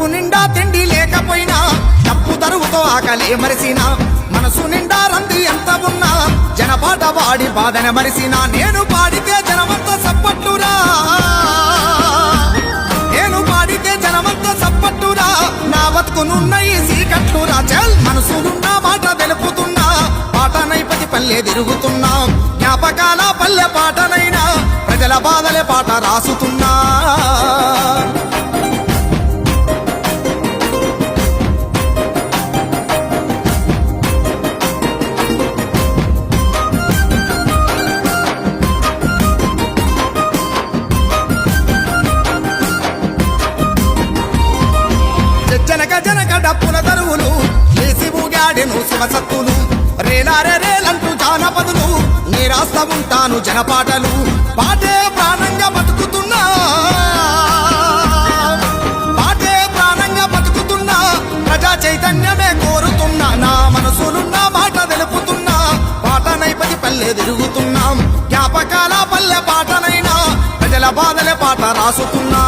కడుపు నిండా తిండి లేకపోయినా తప్పు తరువుతో ఆకలే మరిసినా మనసు నిండా రంది ఎంత ఉన్నా జనపాట వాడి బాధన మరిసినా నేను పాడితే జనమంతా సప్పట్టురా నేను పాడితే జనమంతా సప్పట్టురా నా బతుకునున్న ఈ సీకట్టురా చల్ మనసులున్న మాట తెలుపుతున్నా పాట నైపతి పల్లె తిరుగుతున్నా జ్ఞాపకాల పల్లె పాటనైనా ప్రజల బాధలే పాట రాసుతున్నా జనక జనక డప్పుల దరువులు చేసి ఊగాడెను శివసత్తులు రేలారే రేలంటూ జానపదులు నీ రాస్తా ఉంటాను జనపాటలు పాటే ప్రాణంగా బతుకుతున్నా పాటే ప్రాణంగా బతుకుతున్నా ప్రజా చైతన్యమే కోరుతున్నా నా మనసులున్న మాట తెలుపుతున్నా పాట నైపతి పల్లె తిరుగుతున్నాం జ్ఞాపకాల పల్లె పాటనైనా ప్రజల బాధలే పాట రాసుతున్నా